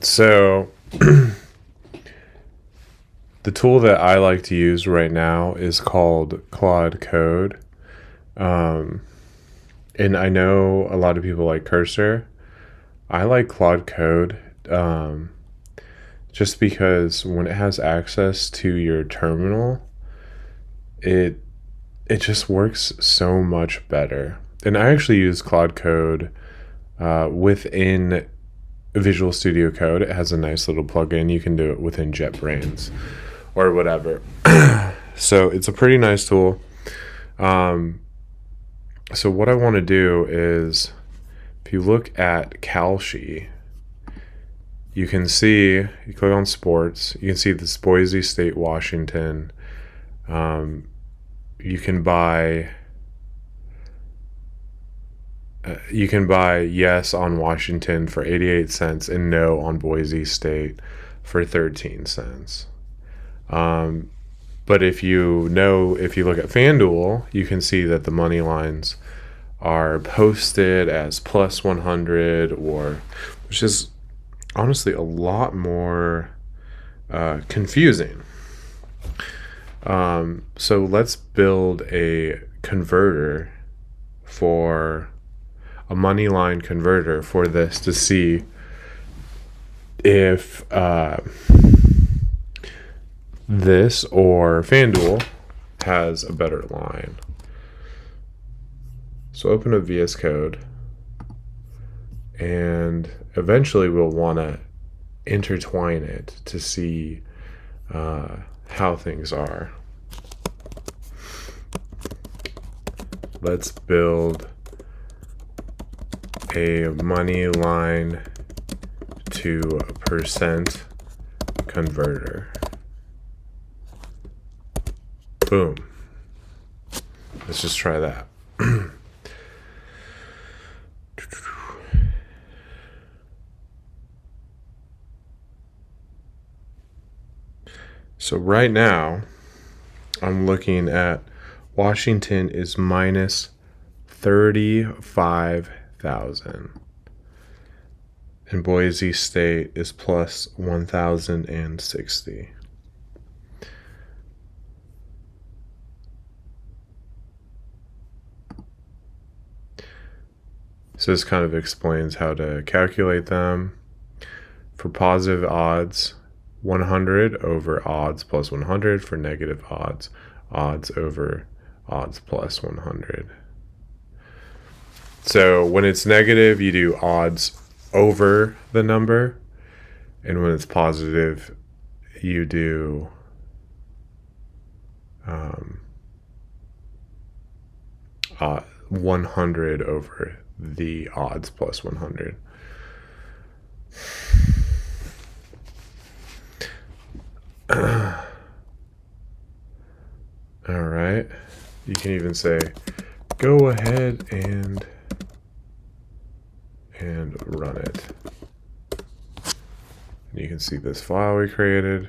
So the tool that I like to use right now is called Claude Code. Um, and I know a lot of people like Cursor. I like Claude Code um, just because when it has access to your terminal, it it just works so much better. And I actually use Claude Code within Visual Studio Code. It has a nice little plugin. You can do it within JetBrains or whatever. So it's a pretty nice tool. Um, so what I want to do is, if you look at Kalshi, you can see, you click on sports, you can see this Boise State, Washington. Um, you can buy yes on Washington for 88 cents and no on Boise State for 13 cents. But if you look at Fanduel, you can see that the money lines are posted as plus 100, which is honestly a lot more confusing. So let's build a converter for a money line converter for this to see if this or Fanduel has a better line. So open up VS Code, and eventually we'll want to intertwine it to see how things are. Let's build a money line to percent converter. Boom. Let's just try that. So right now, I'm looking at Washington is minus 35,000. And Boise State is plus 1,060. So this kind of explains how to calculate them. For positive odds, 100 over odds plus 100. For negative odds, odds over odds plus 100. So when it's negative, you do odds over the number. And when it's positive, you do 100 over the odds plus 100. All right. You can even say, go ahead and run it. And you can see this file we created.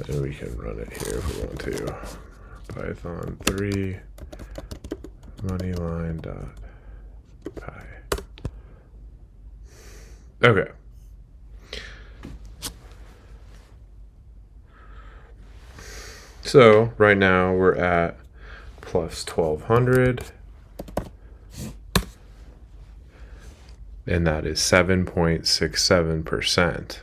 And we can run it here if we want to. Python 3 moneyline.py. Okay. So right now we're at plus 1,200. And that is 7.67%.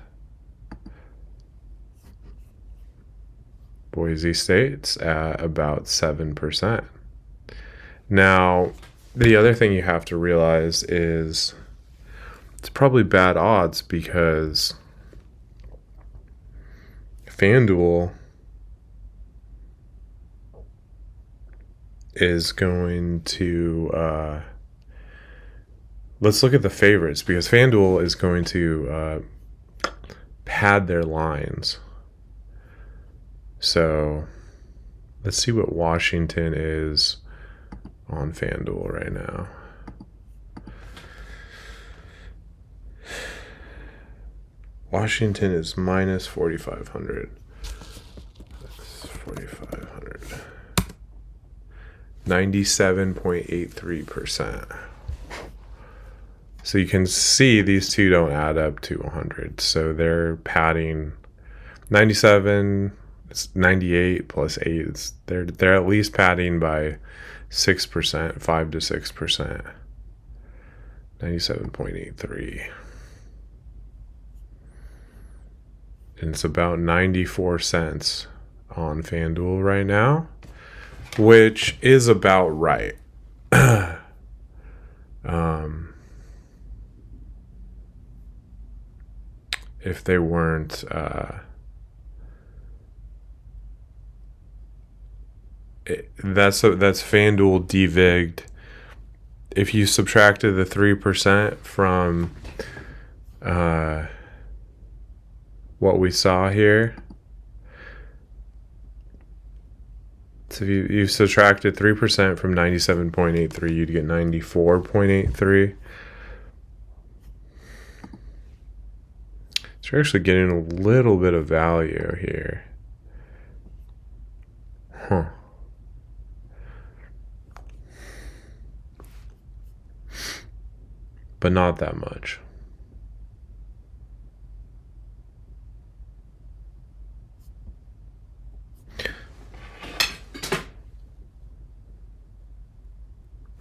Boise State's at about 7%. Now, the other thing you have to realize is it's probably bad odds because Fanduel is going to let's look at the favorites, because Fanduel is going to pad their lines. So let's see what Washington is on Fanduel right now. Washington is minus 4,500. That's 4,500. 97.83%. So you can see these two don't add up to 100. So they're padding 97. It's 98 plus 8. They're at least padding by 6%, 5 to 6%. 97.83. And it's about 94 cents on FanDuel right now, which is about right. If they weren't that's FanDuel devigged. If you subtracted the 3% from what we saw here, so if you subtracted 3% from 97.83, you'd get 94.83. So you're actually getting a little bit of value here. But not that much.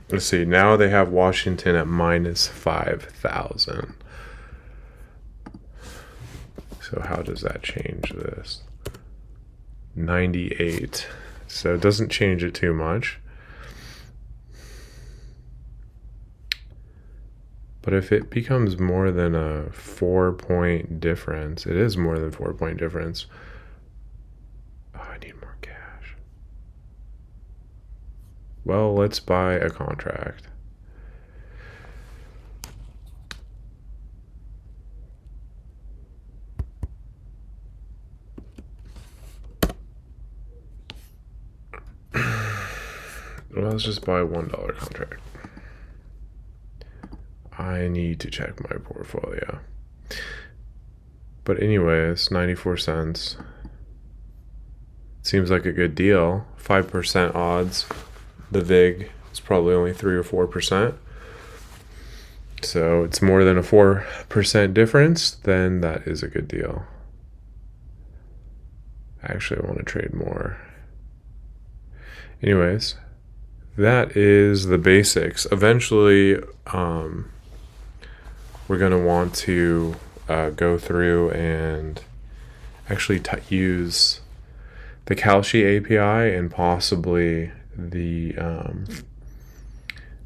Let's see, now they have Washington at minus 5,000. So how does that change this? 98. So it doesn't change it too much. But if it becomes more than a 4-point difference, it is more than 4-point difference. Oh, I need more cash. Well, let's buy a contract. Well, let's just buy a $1 contract. I need to check my portfolio. But anyways, 94 cents. Seems like a good deal. 5% odds. The VIG is probably only 3 or 4%. So it's more than a 4% difference, then that is a good deal. Actually, I want to trade more. Anyways, that is the basics. Eventually, we're going to want to go through and actually use the Kalshi API and possibly the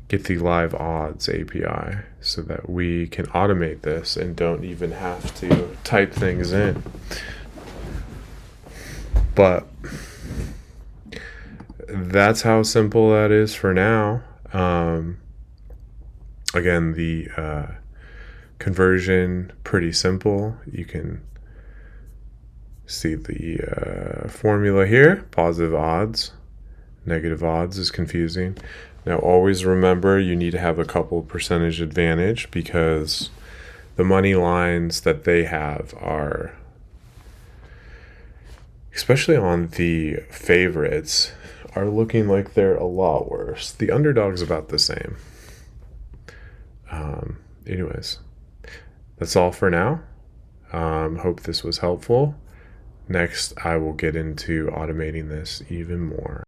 get the live odds API so that we can automate this and don't even have to type things in. But that's how simple that is for now. Again, the conversion, pretty simple. You can see the formula here. Positive odds, negative odds is confusing. Now always remember you need to have a couple percentage advantage because the money lines that they have are, especially on the favorites, are looking like they're a lot worse. The underdog's about the same. Anyways, that's all for now. Hope this was helpful. Next, I will get into automating this even more.